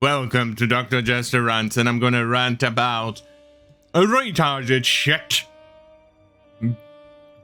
Welcome to Dr. Jester Rants, and I'm gonna rant about a retarded shit.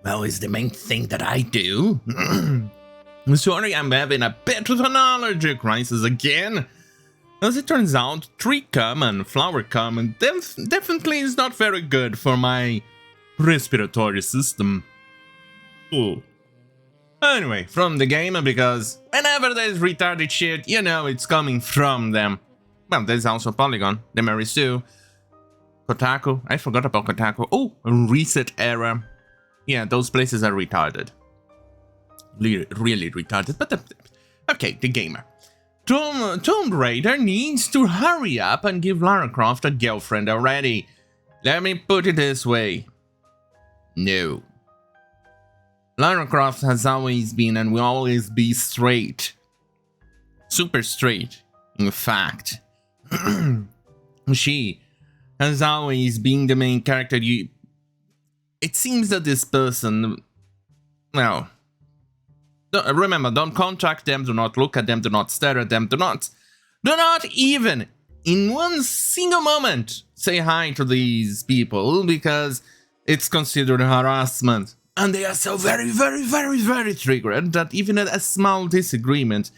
Well, it's the main thing that I do. Sorry, I'm having a bit of an allergy crisis again. As it turns out, tree cum and flower cum definitely is not very good for my respiratory system. Ooh. Anyway, from TheGamer, because whenever there's retarded shit, you know it's coming from them. Well, there's also Polygon, the Mary Sue, Kotaku, I forgot about Kotaku. Oh, Reset Era. Yeah, those places are retarded. Really retarded, but okay, TheGamer. Tomb Raider needs to hurry up and give Lara Croft a girlfriend already. Let me put it this way. No. Lara Croft has always been and will always be straight. Super straight, in fact. She has always been the main character. It seems that this person... Well... Remember, don't contact them, do not look at them, do not stare at them, do not even, in one single moment, say hi to these people, because it's considered harassment. And they are so very triggered that even at a small disagreement,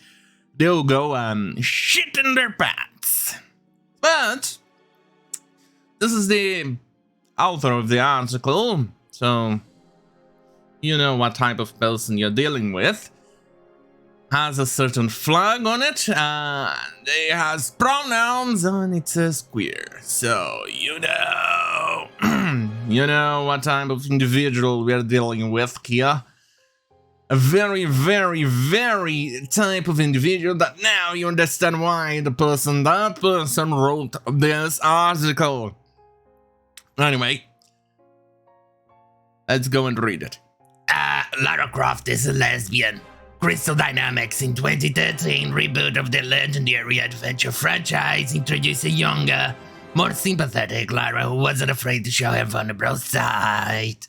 they'll go shit in their pants. But this is the author of the article, so you know what type of person you're dealing with. Has a certain flag on it, it has pronouns, and it says queer. So, you know, you know what type of individual we're dealing with here. A very type of individual that now you understand why that person wrote this article. Anyway, let's go and read it. Lara Croft is a lesbian. Crystal Dynamics in 2013 reboot of the legendary adventure franchise introduced a younger, more sympathetic Lara who wasn't afraid to show her vulnerable side.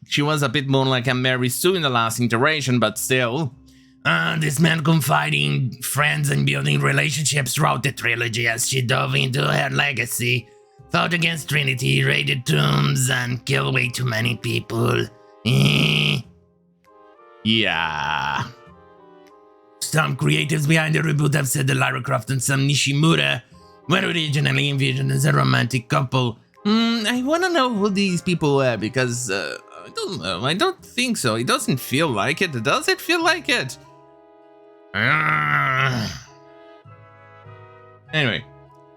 She was a bit more like a Mary Sue in the last iteration, but still. This meant confiding friends and building relationships throughout the trilogy as she dove into her legacy, fought against Trinity, raided tombs, and killed way too many people. Yeah. Some creatives behind the reboot have said that Lara Croft and Sam Nishimura were originally envisioned as a romantic couple. I wanna know who these people were, because, I don't know, I don't think so. It doesn't feel like it. Does it feel like it? Anyway,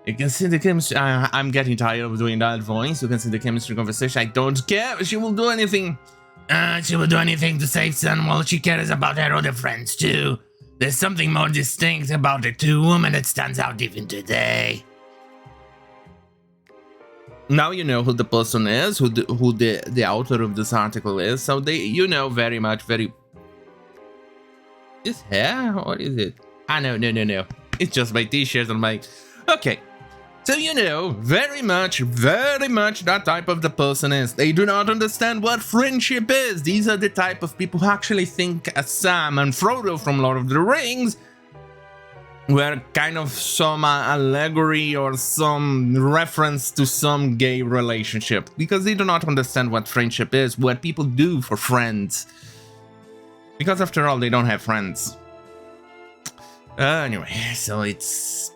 you can see the chemistry. I'm getting tired of doing that voice. You can see the chemistry conversation. I don't care. She will do anything. She will do anything to save Sun while she cares about her other friends too. There's something more distinct about the two women that stands out even today. Now you know who the person is, who the author of this article is. So you know very. Is hair? What is it? No. It's just my t-shirt and my... Okay. So you know very much that type of the person is. They do not understand what friendship is. These are the type of people who actually think as Sam and Frodo from Lord of the Rings were kind of some allegory or some reference to some gay relationship, because they do not understand what friendship is, what people do for friends. Because after all, they don't have friends. Anyway, so it's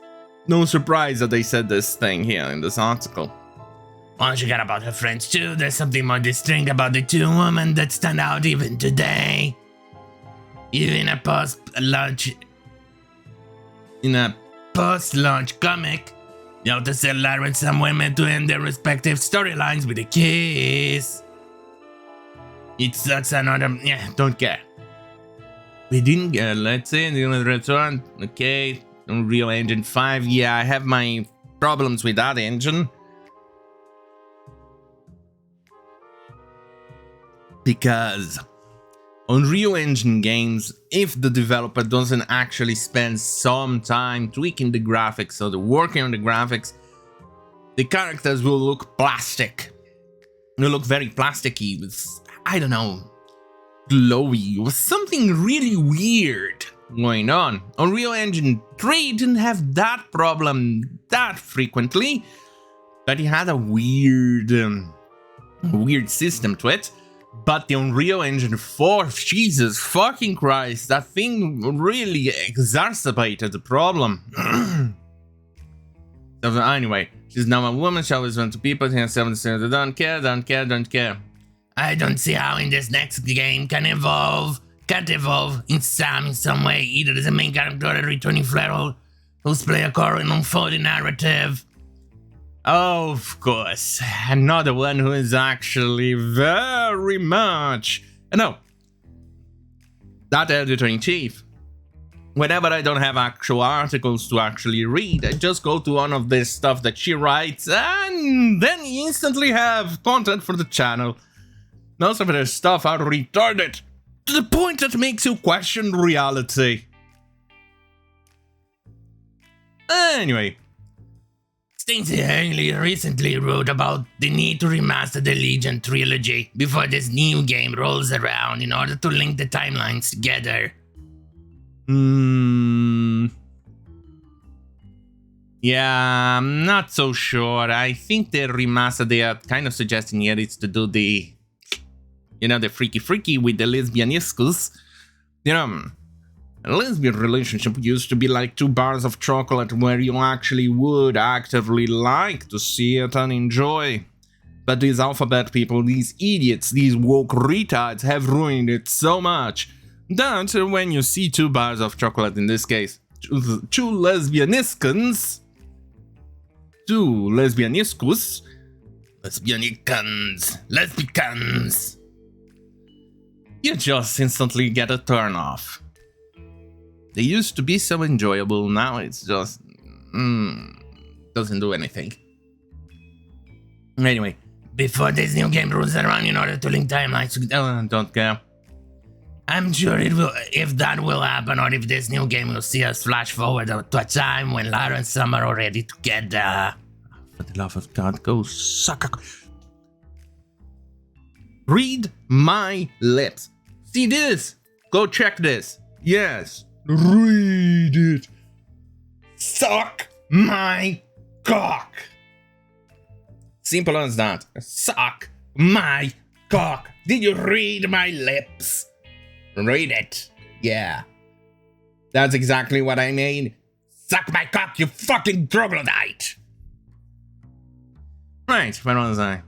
no surprise that they said this thing here in this article. Once you get about her friends too, there's something more distinct about the two women that stand out even today. Even in a post-launch comic, you notice that Lara and some women to end their respective storylines with a kiss. It sucks another... Yeah, don't care. We didn't get, let's say, the return, okay, Unreal Engine 5, yeah, I have my problems with that engine. Because Unreal Engine games, if the developer doesn't actually spend some time tweaking the graphics or working on the graphics, the characters will look plastic. They'll look very plasticky with, I don't know, glowy, with something really weird. going on. Unreal Engine 3 didn't have that problem that frequently, but it had a weird system to it. But the Unreal Engine 4, Jesus fucking Christ, that thing really exacerbated the problem. So anyway, she's now a woman, she always went to people, don't care. I don't see how in this next game can't evolve in some way, either as a main character or a returning flare who's play a core and unfolding narrative. Oh, of course, another one who is actually very much... No, that editor-in-chief. Whenever I don't have actual articles to actually read, I just go to one of this stuff that she writes and then instantly have content for the channel. Most of their stuff are retarded, to the point that makes you question reality. Anyway. Stacey Haley recently wrote about the need to remaster the Legion trilogy before this new game rolls around in order to link the timelines together. Yeah, I'm not so sure. I think the remaster they are kind of suggesting here is to do the... You know, the freaky with the lesbian issues. You know, a lesbian relationship used to be like 2 bars of chocolate where you actually would actively like to see it and enjoy. But these alphabet people, these idiots, these woke retards have ruined it so much that when you see 2 bars of chocolate, in this case, two lesbianiscans, you just instantly get a turn off. They used to be so enjoyable, now it's just... doesn't do anything. Anyway. Before this new game rolls around in order to link timelines... don't care. I'm sure it will, if that will happen, or if this new game will see us flash forward to a time when Lara and Sam are already together. For the love of God, go suck a... Read my lips. See this? Go check this. Yes. Read it. Suck my cock. Simple as that. Suck my cock. Did you read my lips? Read it. Yeah. That's exactly what I mean. Suck my cock, you fucking troglodyte. Right, where was I?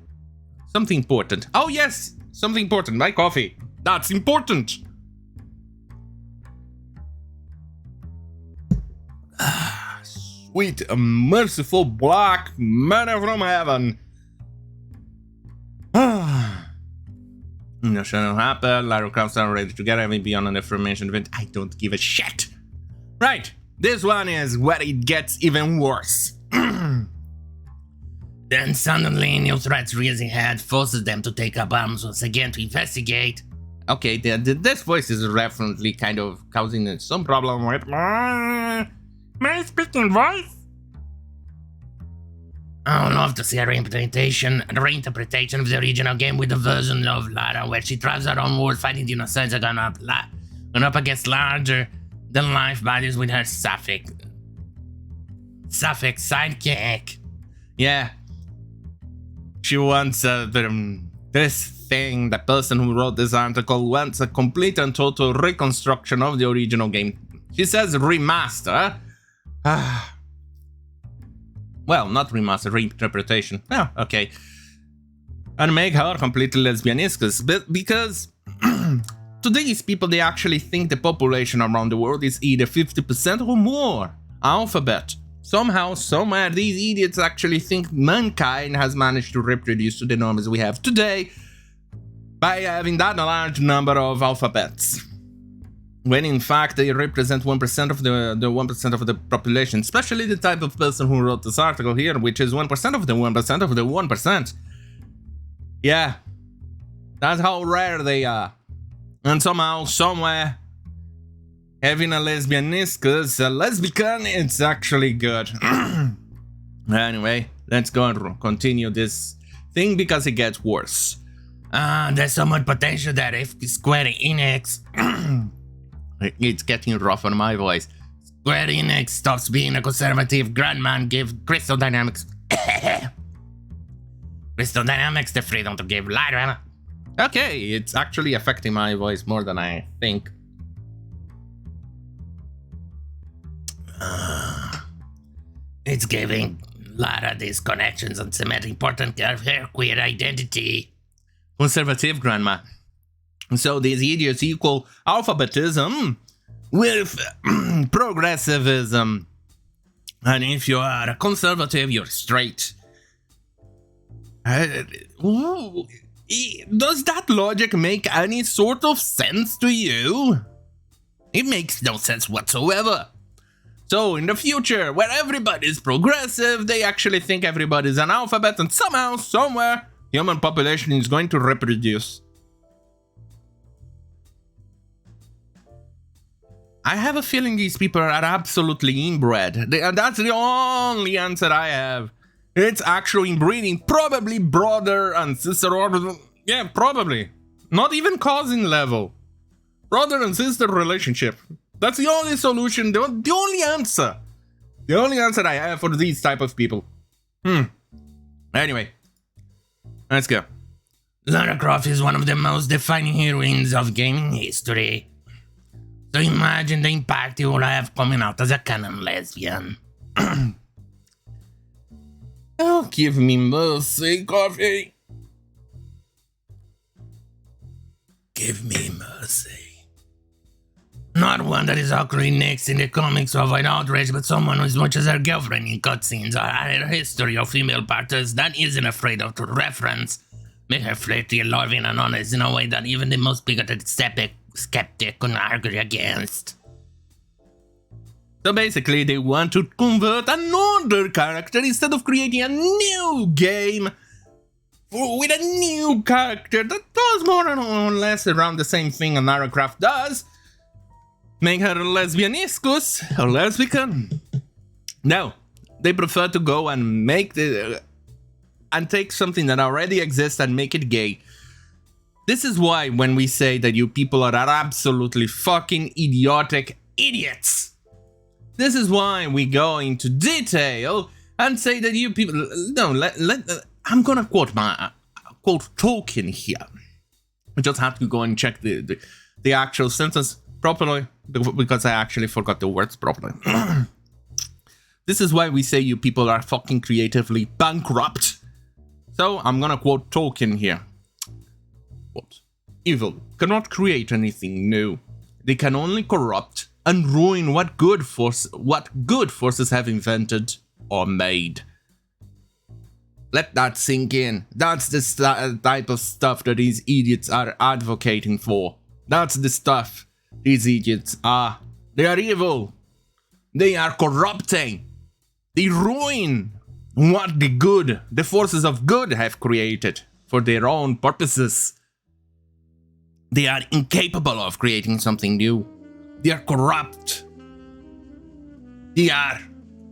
Something important. Oh yes, something important. My coffee. That's important. Sweet, merciful black manna from heaven. No shall happen. Lara Croft are ready to get everything beyond an information event. I don't give a shit. Right, this one is where it gets even worse. Then suddenly new threats raising head forces them to take up arms once again to investigate. Okay, this voice is definitely kind of causing some problem with my speaking voice. I would love to see a reinterpretation of the original game with the version of Lara where she drives her own world fighting dinosaurs and gone up against larger than life bodies with her suffix sidekick. Yeah. She wants this thing, the person who wrote this article wants a complete and total reconstruction of the original game. She says remaster. Well, not remaster, reinterpretation. Oh, okay. And make her completely lesbianiscus, but because today's people, they actually think the population around the world is either 50% or more alphabet. Somehow, somewhere, these idiots actually think mankind has managed to reproduce to the numbers we have today by having that large number of alphabets. When in fact they represent 1% of the 1% of the population, especially the type of person who wrote this article here, which is 1% of the 1% of the 1%. Yeah, that's how rare they are. And somehow, somewhere, having a lesbianiscus, a lesbian, it's actually good. Anyway, let's go and continue this thing because it gets worse. There's so much potential that if Square Enix It's getting rough on my voice. Square Enix stops being a conservative grandma and give Crystal Dynamics Crystal Dynamics the freedom to give Lara. Okay, it's actually affecting my voice more than I think. It's giving Lara these connections and cementing important of her queer identity. Conservative grandma. So these idiots equal alphabetism with progressivism. And if you are a conservative, you're straight. Does that logic make any sort of sense to you? It makes no sense whatsoever. So in the future, where everybody's progressive, they actually think everybody's an alphabet, and somehow, somewhere, human population is going to reproduce. I have a feeling these people are absolutely inbred. That's the only answer I have. It's actual inbreeding, probably brother and sister, or yeah, probably. Not even cousin level. Brother and sister relationship. That's the only solution, the only answer. The only answer I have for these type of people. Anyway, let's go. Lara Croft is one of the most defining heroines of gaming history. So imagine the impact you will have coming out as a canon lesbian. Oh, give me mercy, coffee. Give me mercy. Not one that is awkwardly next in the comics to avoid outrage, but someone who as much as her girlfriend in cutscenes or her history of female partners that isn't afraid of to reference. Make her flirty, loving, and honest in a way that even the most bigoted skeptic couldn't argue against. So basically, they want to convert another character instead of creating a new game with a new character that does more or less around the same thing a Lara Croft does. Make her a lesbianiscus or lesbican. No, they prefer to go and make and take something that already exists and make it gay. This is why when we say that you people are absolutely fucking idiotic idiots. This is why we go into detail and say that you people... No, I'm gonna quote Tolkien here. I just have to go and check the actual sentence properly because I actually forgot the words properly. This is why we say you people are fucking creatively bankrupt. So I'm gonna quote Tolkien here. Quote, evil cannot create anything new. They can only corrupt and ruin what good forces have invented or made. Let that sink in. That's the type of stuff that these idiots are advocating for. That's the stuff these idiots are. They are evil. They are corrupting. They ruin what the forces of good have created for their own purposes. They are incapable of creating something new. They are corrupt. They are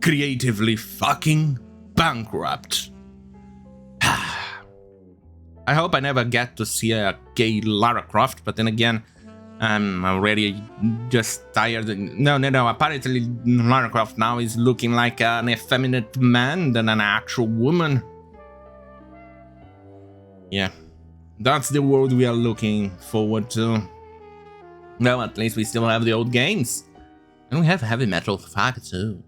creatively fucking bankrupt. I hope I never get to see a gay Lara Croft, but then again, I'm already just tired. No, apparently Lara Croft now is looking like an effeminate man than an actual woman. Yeah, that's the world we are looking forward to. Well, at least we still have the old games. And we have heavy metal fuck too.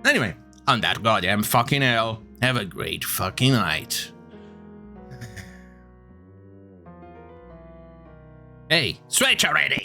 Anyway, on that goddamn fucking hell, have a great fucking night. Hey, stretch already!